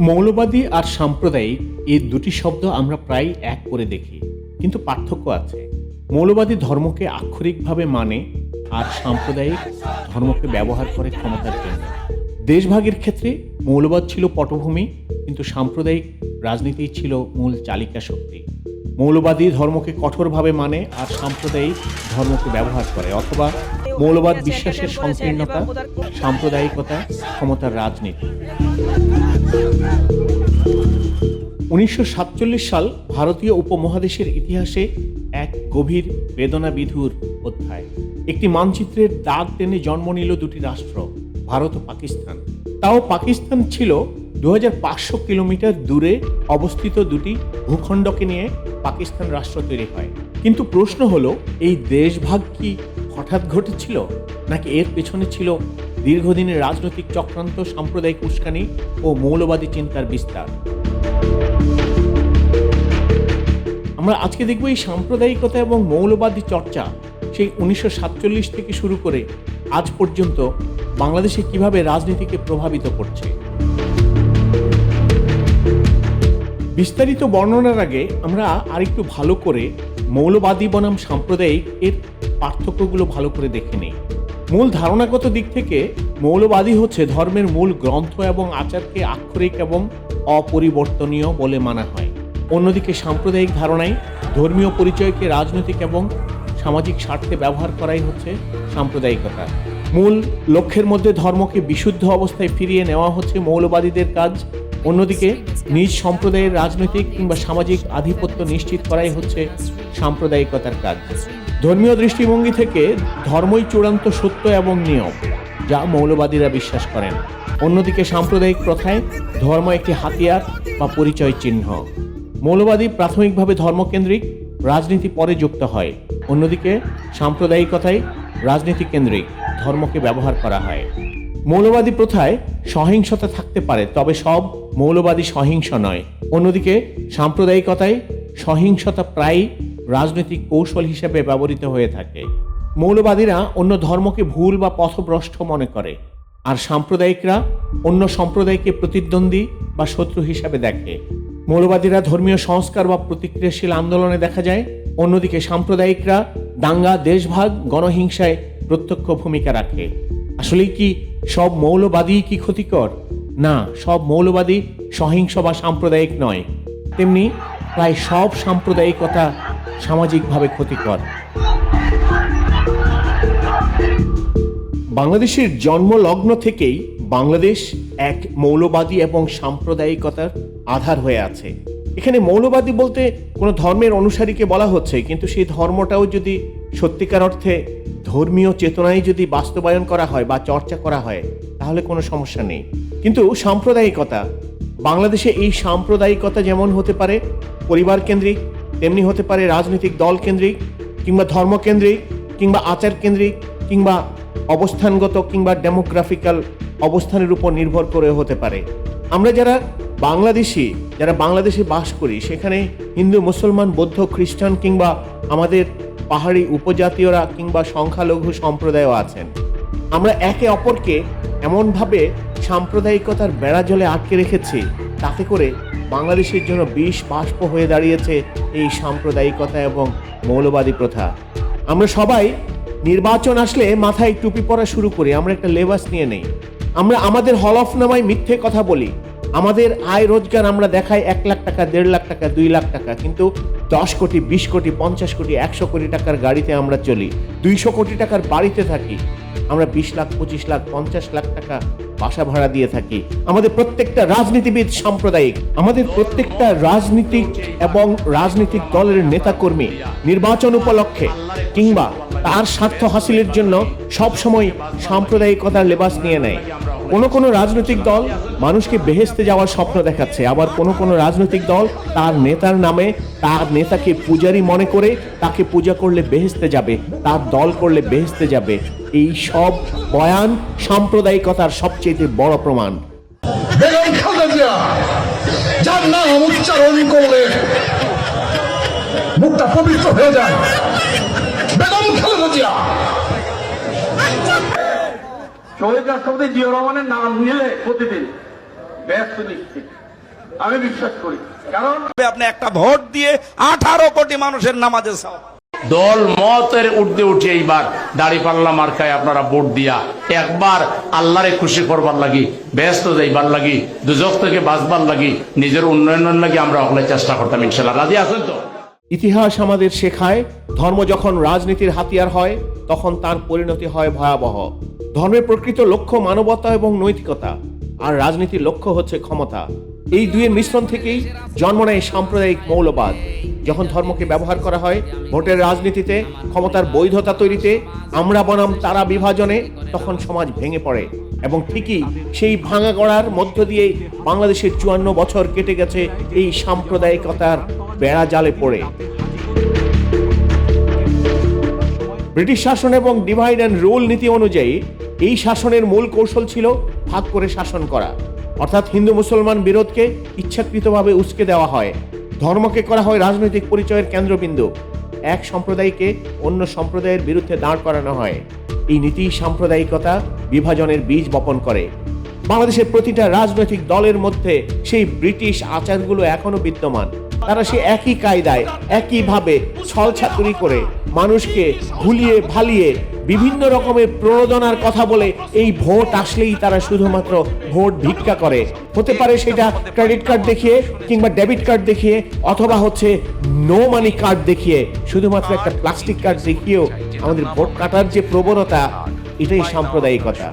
মৌলবাদী আর সাম্প্রদায়িক এই দুটি শব্দ আমরা প্রায় এক করে দেখি, কিন্তু পার্থক্য আছে। মৌলবাদী ধর্মকে আক্ষরিকভাবে মানে আর সাম্প্রদায়িক ধর্মকে ব্যবহার করে ক্ষমতার জন্য। দেশভাগের ক্ষেত্রে মৌলবাদ ছিল পটভূমি, কিন্তু সাম্প্রদায়িক রাজনীতি ছিল মূল চালিকা শক্তি। মৌলবাদী ধর্মকে কঠোরভাবে মানে আর সাম্প্রদায়িক ধর্মকে ব্যবহার করে, অথবা মৌলবাদ বিশ্বাসের সংকীর্ণতা, সাম্প্রদায়িকতা ক্ষমতার রাজনীতি। 1947 সাল ভারতীয় উপমহাদেশের ইতিহাসে এক গভীর বেদনাবিধুর অধ্যায়। একটি মানচিত্রের দাগ টেনে জন্ম নিল দুটি রাষ্ট্র, ভারত ও পাকিস্তান। তাও পাকিস্তান ছিল 2500 কিলোমিটার দূরে অবস্থিত দুটি ভূখণ্ডকে নিয়ে পাকিস্তান রাষ্ট্র তৈরি হয়। কিন্তু প্রশ্ন হলো, এই দেশভাগ কি হঠাৎ ঘটেছিল, নাকি এর পেছনে ছিল দীর্ঘদিনের রাজনৈতিক চক্রান্ত, সাম্প্রদায়িক উস্কানি ও মৌলবাদী চিন্তার বিস্তার? আমরা আজকে দেখব এই সাম্প্রদায়িকতা এবং মৌলবাদী চর্চা সেই 1947 থেকে শুরু করে আজ পর্যন্ত বাংলাদেশে কিভাবে রাজনীতিকে প্রভাবিত করছে। বিস্তারিত বর্ণনার আগে আমরা আরেকটু ভালো করে মৌলবাদী বনাম সাম্প্রদায়িক এর পার্থক্যগুলো ভালো করে দেখে নেই। মূল ধারণাগত দিক থেকে মৌলবাদী হচ্ছে ধর্মের মূল গ্রন্থ এবং আচারকে আক্ষরিক এবং অপরিবর্তনীয় বলে মানা হয়। অন্যদিকে সাম্প্রদায়িক ধারণায় ধর্মীয় পরিচয়কে রাজনৈতিক এবং সামাজিক স্বার্থে ব্যবহার করাই হচ্ছে সাম্প্রদায়িকতা। মূল লক্ষ্যের মধ্যে ধর্মকে বিশুদ্ধ অবস্থায় ফিরিয়ে নেওয়া হচ্ছে মৌলবাদীদের কাজ। অন্যদিকে নিজ সম্প্রদায়ের রাজনৈতিক কিংবা সামাজিক আধিপত্য নিশ্চিত করাই হচ্ছে সাম্প্রদায়িকতার কাজ। ধর্মীয় দৃষ্টিভঙ্গি থেকে ধর্মই চূড়ান্ত সত্য এবং নিয়ম, যা মৌলবাদীরা বিশ্বাস করেন। অন্যদিকে সাম্প্রদায়িক প্রথায় ধর্ম একটি হাতিয়ার বা পরিচয় চিহ্ন। মৌলবাদী প্রাথমিকভাবে ধর্মকেন্দ্রিক, রাজনীতি পরে যুক্ত হয়। অন্যদিকে সাম্প্রদায়িকতায় রাজনীতি কেন্দ্রিক, ধর্মকে ব্যবহার করা হয়। মৌলবাদী প্রথায় সহিংসতা থাকতে পারে, তবে সব মৌলবাদী সহিংস নয়। অন্যদিকে সাম্প্রদায়িকতায় সহিংসতা প্রায়ই রাজনৈতিক কৌশল হিসেবে ব্যবহৃত হয়ে থাকে। মৌলবাদীরা অন্য ধর্মকে ভুল বা পথভ্রষ্ট মনে করে, আর সাম্প্রদায়িকরা অন্য সম্প্রদায়কে প্রতিদ্বন্দ্বী বা শত্রু হিসাবে দেখে। মৌলবাদীরা ধর্মীয় সংস্কার বা প্রতিক্রিয়াশীল আন্দোলনে দেখা যায়। অন্যদিকে সাম্প্রদায়িকরা দাঙ্গা, দেশভাগ, গণহিংসায় প্রত্যক্ষ ভূমিকা রাখে। আসলে কি সব মৌলবাদী কি ক্ষতিকর? না, সব মৌলবাদী সহিংস বা সাম্প্রদায়িক নয়। তেমনি প্রায় সব সাম্প্রদায়িকতা সামাজিকভাবে ক্ষতিকর। বাংলাদেশের জন্মলগ্ন থেকেই বাংলাদেশ এক মৌলবাদী এবং সাম্প্রদায়িকতার আধার হয়ে আছে। এখানে মৌলবাদী বলতে কোনো ধর্মের অনুসারীকে বলা হচ্ছে, কিন্তু সেই ধর্মটাও যদি সত্যিকার অর্থে ধর্মীয় চেতনায় যদি বাস্তবায়ন করা হয় বা চর্চা করা হয়, তাহলে কোনো সমস্যা নেই। কিন্তু সাম্প্রদায়িকতা, বাংলাদেশে এই সাম্প্রদায়িকতা যেমন হতে পারে পরিবার কেন্দ্রিক, তেমনি হতে পারে রাজনৈতিক দল কেন্দ্রিক, কিংবা ধর্মকেন্দ্রিক, কিংবা আচার কেন্দ্রিক, কিংবা অবস্থানগত কিংবা ডেমোগ্রাফিক্যাল অবস্থানের উপর নির্ভর করে হতে পারে। আমরা যারা বাংলাদেশে বাস করি, সেখানে হিন্দু, মুসলমান, বৌদ্ধ, খ্রিস্টান কিংবা আমাদের পাহাড়ি উপজাতীয়রা কিংবা সংখ্যালঘু সম্প্রদায়ও আছেন। আমরা একে অপরকে এমনভাবে সাম্প্রদায়িকতার বেড়া জলে আটকে রেখেছি, তাতে করে বাংলাদেশের জন্য বিষ বাষ্প হয়ে দাঁড়িয়েছে এই সাম্প্রদায়িকতা এবং মৌলবাদী প্রথা। আমরা সবাই নির্বাচন আসলে মাথায় টুপি পরা শুরু করি, আমরা একটা লেবাস নিয়ে নেই। আমরা আমাদের হলফনামায় মিথ্যে কথা বলি, আমাদের আয় রোজগার আমরা দেখাই 1 লাখ টাকা, 1.5 লাখ টাকা, 2 লাখ টাকা, কিন্তু 10 কোটি, 20 কোটি, 50 কোটি, 100 কোটি টাকার গাড়িতে আমরা চলি, 200 কোটি টাকার বাড়িতে থাকি। আমরা 20 লাখ, 25 লাখ, 50 লাখ টাকা বাসা ভাড়া দিয়ে থাকি। আমাদের প্রত্যেকটা রাজনীতিবিদ সাম্প্রদায়িক। আমাদের প্রত্যেকটা রাজনীতিক এবং রাজনৈতিক দলের নেতাকর্মী নির্বাচন উপলক্ষে কিংবা তার স্বার্থ হাসিলের জন্য সবসময় সাম্প্রদায়িকতার লেবাস নিয়ে নেয়। কোনো রাজনৈতিক দল মানুষকে বেহেশতে যাওয়ার স্বপ্ন দেখাচ্ছে, আবার কোনো রাজনৈতিক দল তার নেতার নামে তার নেতাকে পূজারি মনে করে তাকে পূজা করলে বেহেশতে যাবে, তার দল করলে বেহেশতে যাবে। এই সব বয়ান সাম্প্রদায়িকতার সবচেয়ে বড় প্রমাণ। বেগম খালেদা জিয়া যার নাম উচ্চারণ করলে মুখটা পবিত্র হয়ে যায়, বেগম খালেদা জিয়া। শহীদ রাষ্ট্রপতি জিয়াউর রহমানের নাম নিলে প্রতিদিন ব্যস্ত নিশ্চিত আমি বিশ্বাস করি। কারণ আপনি একটা ভোট দিয়ে 18 কোটি মানুষের নামাজে সওয়াব। দল মতের ঊর্ধ্বে উঠে এইবার দাড়িপাল্লা মার্কায় আপনারা ভোট দিয়া একবার আল্লাহরে খুশি করবার লাগি, ব্যস্ত যাইবার লাগি, দুজক থেকে বাঁচবার লাগি, নিজের উন্নয়নের লাগি আমরা সকলে চেষ্টা করতাম। ইনশাল্লাহ রাজি আছেন তো? ইতিহাস আমাদের শেখায় ধর্ম যখন রাজনীতির হাতিয়ার হয় তখন তার পরিণতি হয় ভয়াবহ। ধর্মের প্রকৃত লক্ষ্য মানবতা এবং নৈতিকতা, আর রাজনীতির লক্ষ্য হচ্ছে ক্ষমতা। এই দুইয়ের মিশ্রণ থেকেই জন্ম নেয় সাম্প্রদায়িক মৌলবাদ। যখন ধর্মকে ব্যবহার করা হয় ভোটের রাজনীতিতে, ক্ষমতার বৈধতা তৈরিতে, আমরা বনাম তারা বিভাজনে, তখন সমাজ ভেঙে পড়ে। এবং ঠিকই সেই ভাঙা গড়ার মধ্য দিয়ে বাংলাদেশের 54 বছর কেটে গেছে এই সাম্প্রদায়িকতার বেড়া জালে পড়ে। ব্রিটিশ শাসন এবং ডিভাইড অ্যান্ড রুল নীতি অনুযায়ী এই শাসনের মূল কৌশল ছিল ভাগ করে শাসন করা, অর্থাৎ হিন্দু মুসলমান বিরোধকে ইচ্ছাকৃতভাবে উস্কে দেওয়া হয়। ধর্মকে করা হয় রাজনৈতিক পরিচয়ের কেন্দ্রবিন্দু। এক সম্প্রদায়কে অন্য সম্প্রদায়ের বিরুদ্ধে দাঁড় করানো হয়। এই নীতি সাম্প্রদায়িকতা বিভাজনের বীজ বপন করে। বাংলাদেশের প্রতিটা রাজনৈতিক দলের মধ্যে সেই ব্রিটিশ আচারগুলো এখনো বিদ্যমান। তারা সে একই কায়দায়, একইভাবে ছলছাতুরি করে মানুষকে ভুলিয়ে ভালিয়ে বিভিন্ন রকমের প্রণোদনার কথা বলে এই ভোট আসলেই তারা শুধুমাত্র ভোট ভিক্ষা করে। হতে পারে সেটা ক্রেডিট কার্ড দেখিয়ে কিংবা ডেবিট কার্ড দেখিয়ে, অথবা হচ্ছে নো মানি কার্ড দেখিয়ে, শুধুমাত্র একটা প্লাস্টিক কার্ড দেখিয়েও আমাদের ভোট কাটার যে প্রবণতা, এটাই সাম্প্রদায়িকতা।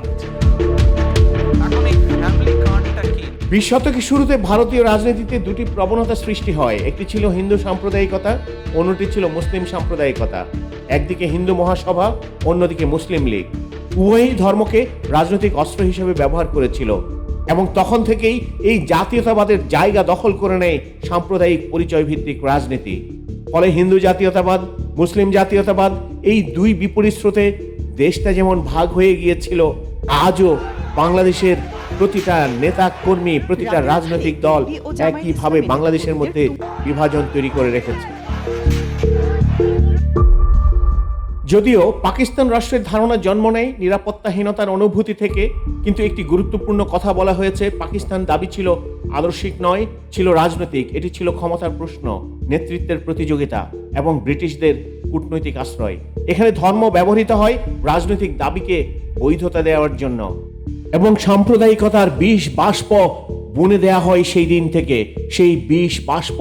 20 শতকের শুরুতে ভারতীয় রাজনীতিতে দুটি প্রবণতা সৃষ্টি হয়। একটি ছিল হিন্দু সাম্প্রদায়িকতা, অন্যটি ছিল মুসলিম সাম্প্রদায়িকতা। একদিকে হিন্দু মহাসভা, অন্যদিকে মুসলিম লীগ। উভয়ই ধর্মকে রাজনৈতিক অস্ত্র হিসেবে ব্যবহার করেছিল এবং তখন থেকেই এই জাতীয়তাবাদের জায়গা দখল করে নেয় সাম্প্রদায়িক পরিচয় ভিত্তিক রাজনীতি। ফলে হিন্দু জাতীয়তাবাদ, মুসলিম জাতীয়তাবাদ, এই দুই বিপরীত স্রোতে দেশটা যেমন ভাগ হয়ে গিয়েছিল, আজও বাংলাদেশের প্রতিটা নেতা কর্মী, প্রতিটা রাজনৈতিক দল একইভাবে বাংলাদেশের মধ্যে বিভাজন তৈরি করে রেখেছে। যদিও পাকিস্তান রাষ্ট্রের ধারণা জন্ম নেয় নিরাপত্তাহীনতার অনুভূতি থেকে, কিন্তু একটি গুরুত্বপূর্ণ কথা বলা হয়েছে, পাকিস্তান দাবি ছিল আদর্শিক নয়, ছিল রাজনৈতিক। এটি ছিল ক্ষমতার প্রশ্ন, নেতৃত্বের প্রতিযোগিতা এবং ব্রিটিশদের কূটনৈতিক আশ্রয়। এখানে ধর্ম ব্যবহৃত হয় রাজনৈতিক দাবিকে বৈধতা দেওয়ার জন্য, এবং সাম্প্রদায়িকতার বিষ বাষ্প বুনে দেয়া হয় সেই দিন থেকে। সেই বিষ বাষ্প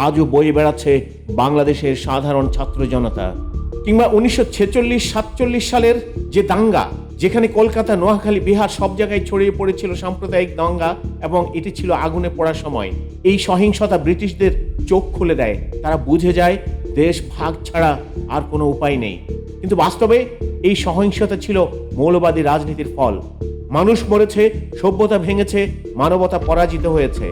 আজও বয়ে বেড়াচ্ছে বাংলাদেশের সাধারণ ছাত্র জনতা। কিংবা 1946-47 সালের যে দাঙ্গা, যেখানে কলকাতা, নোয়াখালী, বিহার সব জায়গায় ছড়িয়ে পড়েছিল সাম্প্রদায়িক দাঙ্গা, এবং এটি ছিল আগুনে পড়ার সময়। এই সহিংসতা ব্রিটিশদের চোখ খুলে দেয়। তারা বুঝে যায় দেশ ভাগ ছাড়া আর কোনো উপায় নেই। কিন্তু বাস্তবে এই সহিংসতা ছিল মৌলবাদী রাজনীতির ফল। মানুষ মরেছে, সভ্যতা ভেঙেছে, মানবতা পরাজিত হয়েছে।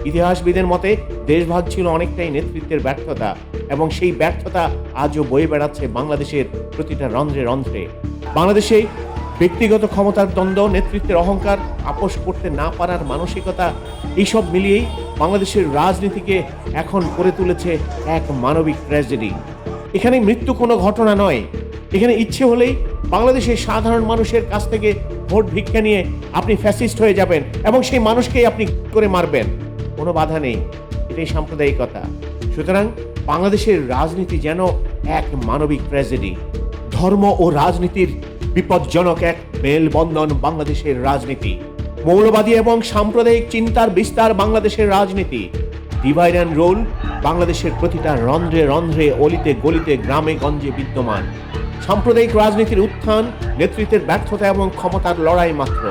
ইতিহাসবিদের মতে দেশভাগ ছিল অনেকটাই নেতৃত্বের ব্যর্থতা, এবং সেই ব্যর্থতা আজও বয়ে বেড়াচ্ছে বাংলাদেশের প্রতিটা রন্ধ্রে রন্ধ্রে। বাংলাদেশে ব্যক্তিগত ক্ষমতার দ্বন্দ্ব, নেতৃত্বের অহংকার, আপোষ করতে না পারার মানসিকতা, এইসব মিলিয়েই বাংলাদেশের রাজনীতিকে এখন করে তুলেছে এক মানবিক ট্র্যাজেডি। এখানে মৃত্যু কোনো ঘটনা নয়। এখানে ইচ্ছে হলেই বাংলাদেশের সাধারণ মানুষের কাছ থেকে ভোট ভিক্ষা নিয়ে আপনি ফ্যাসিস্ট হয়ে যাবেন এবং সেই মানুষকেই আপনি করে মারবেন। কোনো বাধা নেই। এটাই সাম্প্রদায়িকতা। সুতরাং বাংলাদেশের রাজনীতি যেন এক মানবিক ট্র্যাজেডি। ধর্ম ও রাজনীতির বিপজ্জনক এক মেলবন্ধন বাংলাদেশের রাজনীতি। মৌলবাদী এবং সাম্প্রদায়িক চিন্তার বিস্তার বাংলাদেশের রাজনীতি। ডিভাইড অ্যান্ড রুল বাংলাদেশের প্রতিটা রন্ধ্রে রন্ধ্রে, অলিতে গলিতে, গ্রামে গঞ্জে বিদ্যমান। সাম্প্রদায়িক রাজনীতির উত্থান নেতৃত্বের ব্যর্থতা এবং ক্ষমতার লড়াই মাত্র।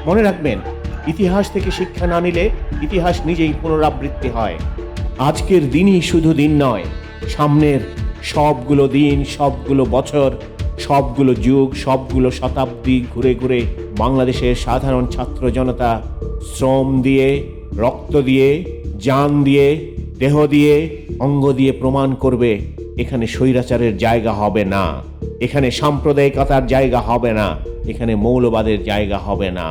মনে রাখবেন, ইতিহাস থেকে শিক্ষা না নিলে ইতিহাস নিজেই পুনরাবৃত্তি হয়। আজকের দিনই শুধু দিন নয়, সামনের সবগুলো দিন, সবগুলো বছর, সবগুলো যুগ, সবগুলো শতাব্দী ঘুরে ঘুরে বাংলাদেশের সাধারণ ছাত্র জনতা শ্রম দিয়ে, রক্ত দিয়ে, জান দিয়ে, দেহ দিয়ে, অঙ্গ দিয়ে প্রমাণ করবে এখানে স্বৈরাচারের জায়গা হবে না, এখানে সাম্প্রদায়িকতার জায়গা হবে না, এখানে মৌলবাদের জায়গা হবে না।